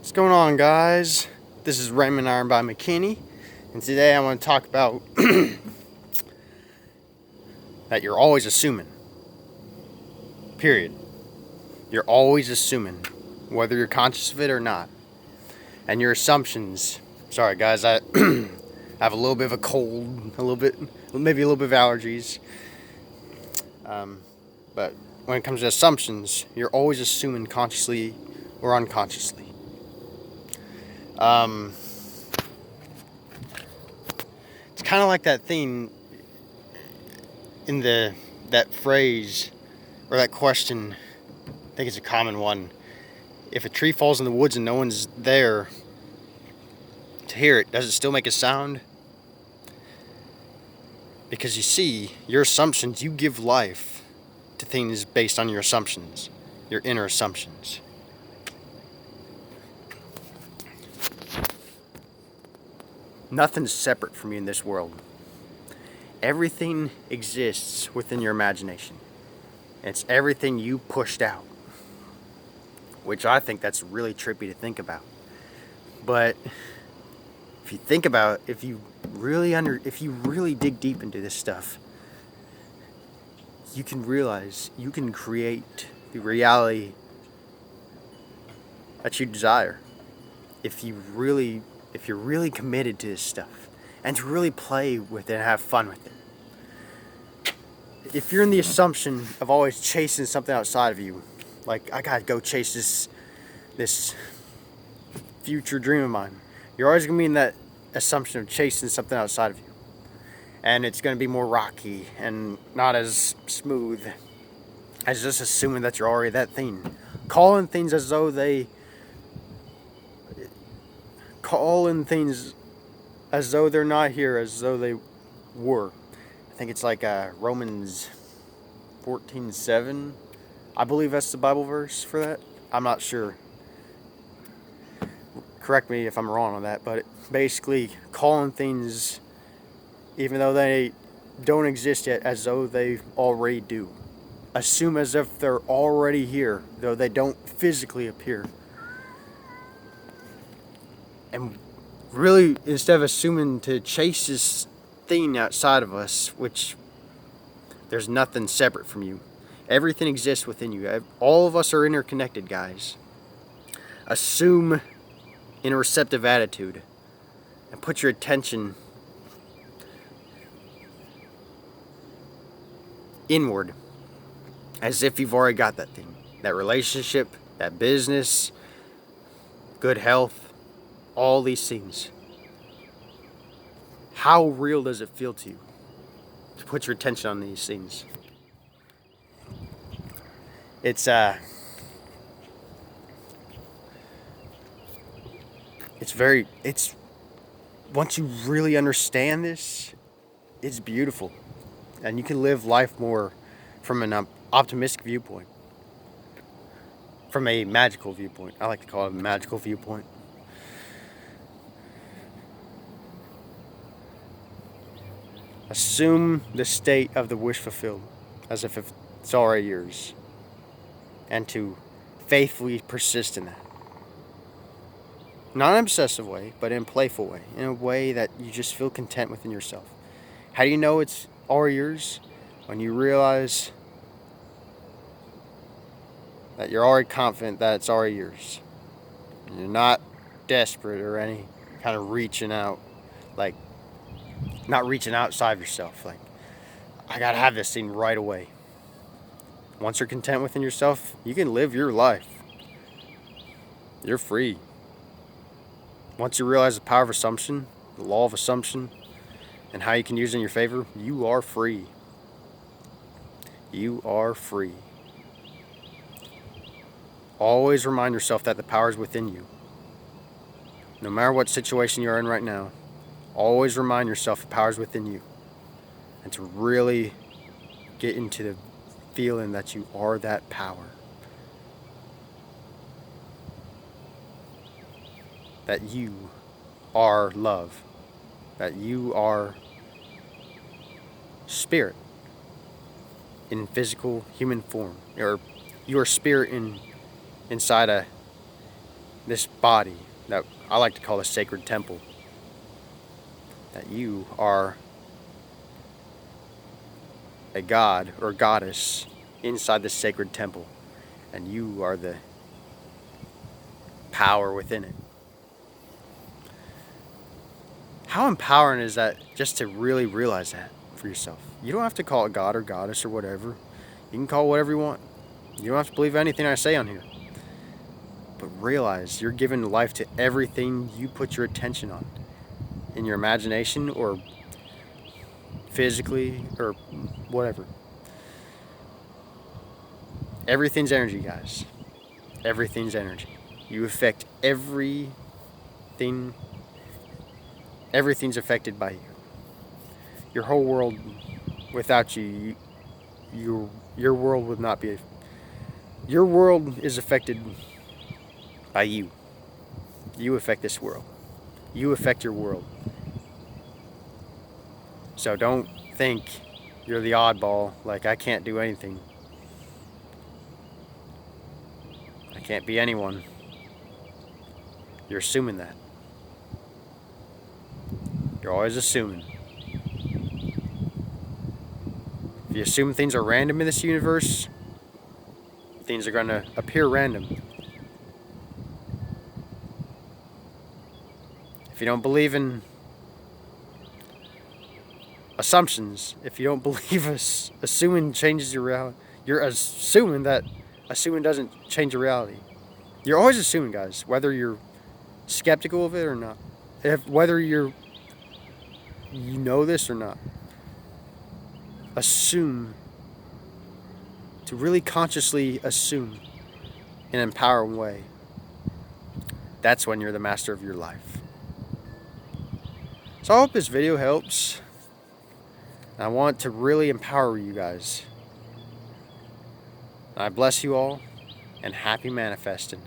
What's going on, guys? This is Raymond Iron by McKinney, and today I want to talk about that you're always assuming. Period. You're always assuming, whether you're conscious of it or not. And your assumptions. Sorry, guys, I have a little bit of a cold, maybe a little bit of allergies. But when it comes to assumptions, you're always assuming consciously or unconsciously. It's kind of like that thing in that phrase or that question. I think it's a common one. If a tree falls in the woods and no one's there to hear it, does it still make a sound? Because you see, your assumptions, you give life to things based on your assumptions, your inner assumptions. Nothing's separate from you in this world. Everything exists within your imagination. It's everything you pushed out, which I think that's really trippy to think about. But if you think about, if you really dig deep into this stuff, you can realize you can create the reality that you desire. If you're really committed to this stuff and to really play with it and have fun with it. If you're in the assumption of always chasing something outside of you, like I gotta go chase this future dream of mine, you're always gonna be in that assumption of chasing something outside of you. And it's gonna be more rocky and not as smooth as just assuming that you're already that thing. Calling things as though they're not here, as though they were. I think it's like Romans 14:7. I believe that's the Bible verse for that. I'm not sure. Correct me if I'm wrong on that, but basically calling things, even though they don't exist yet, as though they already do. Assume as if they're already here, though they don't physically appear. And really, instead of assuming to chase this thing outside of us, which there's nothing separate from you. Everything exists within you. All of us are interconnected, guys. Assume in a receptive attitude and put your attention inward as if you've already got that thing. That relationship, that business, good health. All these things. How real does it feel to you to put your attention on these things? It's once you really understand this, it's beautiful. And you can live life more from an optimistic viewpoint. From a magical viewpoint. I like to call it a magical viewpoint. Assume the state of the wish fulfilled as if it's already yours, and to faithfully persist in that. Not in an obsessive way, but in a playful way, in a way that you just feel content within yourself. How do you know it's already yours? When you realize that you're already confident that it's already yours. And you're not desperate or any kind of reaching out, like not reaching outside of yourself, like I gotta have this thing right away. Once you're content within yourself, you can live your life. You're free. Once you realize the power of assumption, the law of assumption, and how you can use it in your favor, you are free. You are free. Always remind yourself that the power is within you. No matter what situation you're in right now, always remind yourself the power is within you. And to really get into the feeling that you are that power. That you are love. That you are spirit in physical human form. Or you are spirit inside a this body that I like to call a sacred temple, that you are a god or goddess inside the sacred temple, and you are the power within it. How empowering is that, just to really realize that for yourself? You don't have to call it God or goddess or whatever. You can call it whatever you want. You don't have to believe anything I say on here. But realize you're giving life to everything you put your attention on, in your imagination or physically or whatever. Everything's energy, guys. Everything's energy. You affect everything. Everything's affected by you. Your whole world, without you, your world would not be. Your world is affected by you. You affect this world. You affect your world. So don't think you're the oddball, like I can't do anything. I can't be anyone. You're assuming that. You're always assuming. If you assume things are random in this universe, things are going to appear random. If you don't believe in assumptions, if you don't believe assuming changes your reality, you're assuming that assuming doesn't change your reality. You're always assuming, guys, whether you're skeptical of it or not. Whether you know this or not. Assume. To really consciously assume in an empowering way. That's when you're the master of your life. So I hope this video helps. I want to really empower you guys. I bless you all, and happy manifesting.